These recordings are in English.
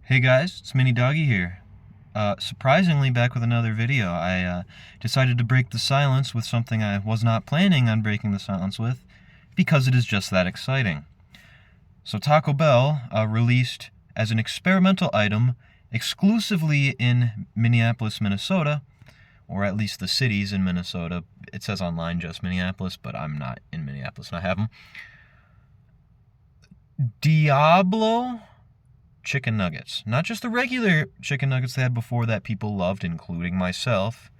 Hey guys, it's Mini Doggy here. Surprisingly, back with another video. I decided to break the silence with something I was not planning on breaking the silence with, because it is just that exciting. So Taco Bell released as an experimental item exclusively in Minneapolis, Minnesota, or at least the cities in Minnesota. It says online just Minneapolis, but I'm not in Minneapolis and I have them. Diablo chicken nuggets. Not just the regular chicken nuggets they had before that people loved, including myself,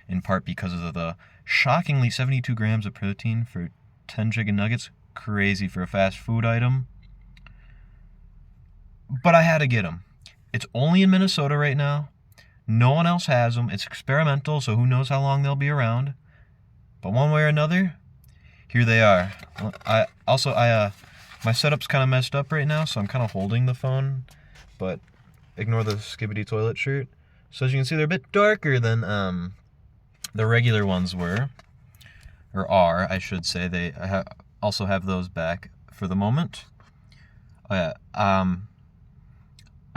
in part because of the shockingly 72 grams of protein for 10 chicken nuggets. Crazy for a fast food item. But I had to get them. It's only in Minnesota right now. No one else has them. It's experimental, so who knows how long they'll be around. But one way or another, here they are. My setup's kind of messed up right now, so I'm kind of holding the phone, but ignore the skibbity toilet shirt. So as you can see, they're a bit darker than the regular ones were, or are, I should say. They also have those back for the moment. I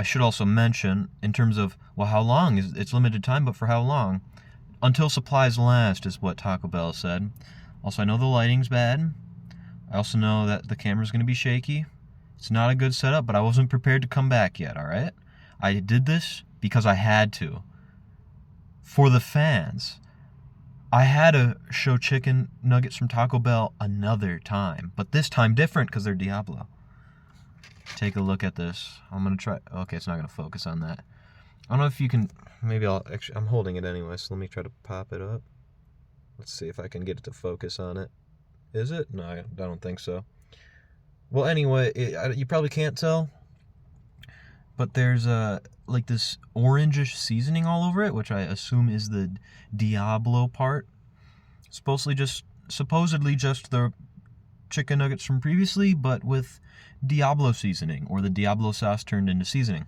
should also mention, in terms of, well, how long? It's limited time, but for how long? Until supplies last, is what Taco Bell said. Also, I know the lighting's bad. I also know that the camera's going to be shaky. It's not a good setup, but I wasn't prepared to come back yet, alright? I did this because I had to. For the fans. I had to show chicken nuggets from Taco Bell another time. But this time different because they're Diablo. Take a look at this. I'm going to try... Okay, it's not going to focus on that. I don't know if you can... Maybe I'll... Actually, I'm holding it anyway, so let me try to pop it up. Let's see if I can get it to focus on it. Is it? No, I don't think so. Well, anyway, you probably can't tell, but there's like this orangish seasoning all over it, which I assume is the Diablo part. Supposedly just the chicken nuggets from previously, but with Diablo seasoning, or the Diablo sauce turned into seasoning.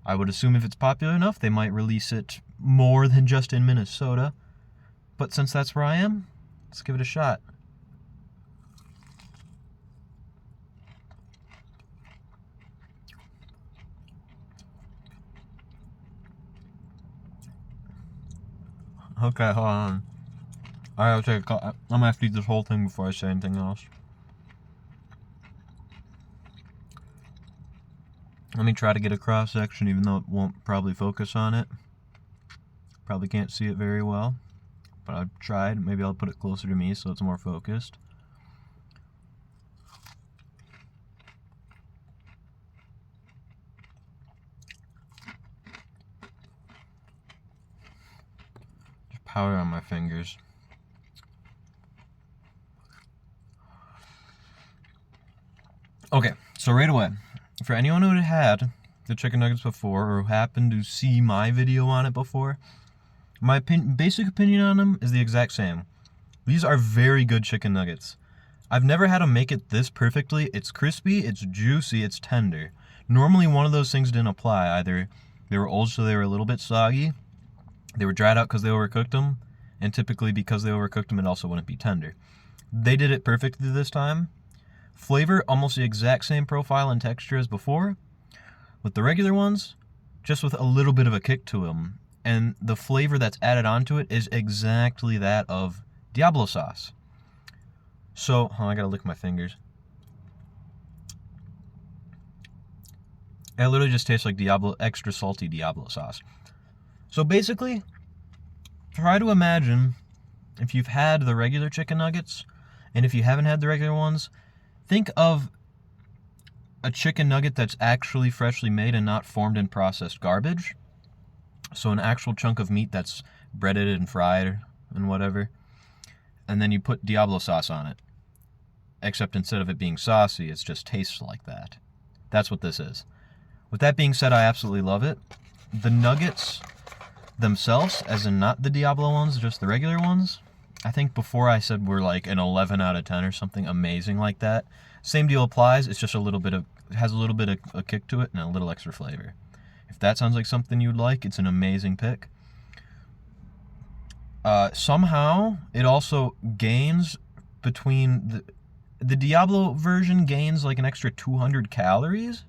I would assume if it's popular enough, they might release it more than just in Minnesota. But since that's where I am, let's give it a shot. Okay, hold on. I'm gonna have to eat this whole thing before I say anything else. Let me try to get a cross section, even though it won't probably focus on it. Probably can't see it very well, but I've tried. Maybe I'll put it closer to me so it's more focused. Just powder on my fingers. Okay, so right away, for anyone who had the chicken nuggets before, or who happened to see my video on it before, my basic opinion on them is the exact same. These are very good chicken nuggets. I've never had them make it this perfectly. It's crispy, it's juicy, it's tender. Normally one of those things didn't apply. Either they were old so they were a little bit soggy, they were dried out because they overcooked them, and typically because they overcooked them it also wouldn't be tender. They did it perfectly this time. Flavor, almost the exact same profile and texture as before. With the regular ones, just with a little bit of a kick to them. And the flavor that's added onto it is exactly that of Diablo sauce. So, I gotta lick my fingers. It literally just tastes like Diablo, extra salty Diablo sauce. So basically, try to imagine if you've had the regular chicken nuggets, and if you haven't had the regular ones, think of a chicken nugget that's actually freshly made and not formed in processed garbage. So an actual chunk of meat that's breaded and fried and whatever. And then you put Diablo sauce on it. Except instead of it being saucy, it just tastes like that. That's what this is. With that being said, I absolutely love it. The nuggets themselves, as in not the Diablo ones, just the regular ones, I think before I said we're like an 11 out of 10 or something amazing like that. Same deal applies, it's just it has a little bit of a kick to it and a little extra flavor. If that sounds like something you'd like, it's an amazing pick. Somehow, it also gains between... The Diablo version gains like an extra 200 calories.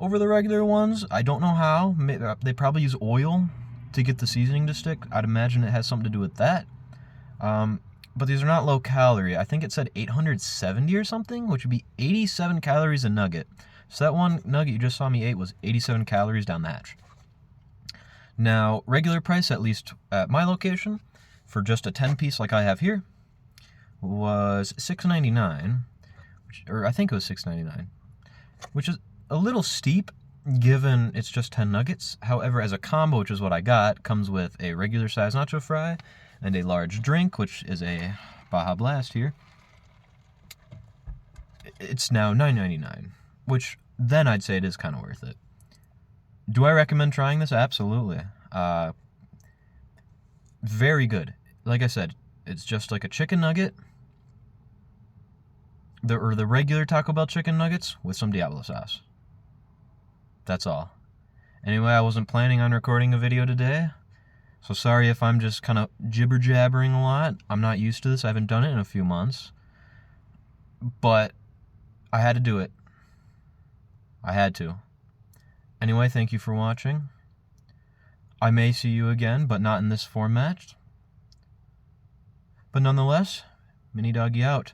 over the regular ones. I don't know how. They probably use oil to get the seasoning to stick. I'd imagine it has something to do with that. But these are not low calorie. I think it said 870 or something, which would be 87 calories a nugget. So that one nugget you just saw me eat was 87 calories down the hatch. Now, regular price, at least at my location, for just a 10-piece like I have here, was $6.99, or I think it was $6.99, which is a little steep given it's just 10 nuggets. However, as a combo, which is what I got, comes with a regular size nacho fry and a large drink, which is a Baja Blast here. It's now $9.99, which then I'd say it is kind of worth it. Do I recommend trying this? Absolutely. Very good. Like I said, it's just like a chicken nugget, the regular Taco Bell chicken nuggets with some Diablo sauce. That's all. Anyway, I wasn't planning on recording a video today, so sorry if I'm just kind of jibber-jabbering a lot. I'm not used to this. I haven't done it in a few months. But I had to do it. I had to. Anyway, thank you for watching. I may see you again, but not in this format. But nonetheless, Mini Doggy out.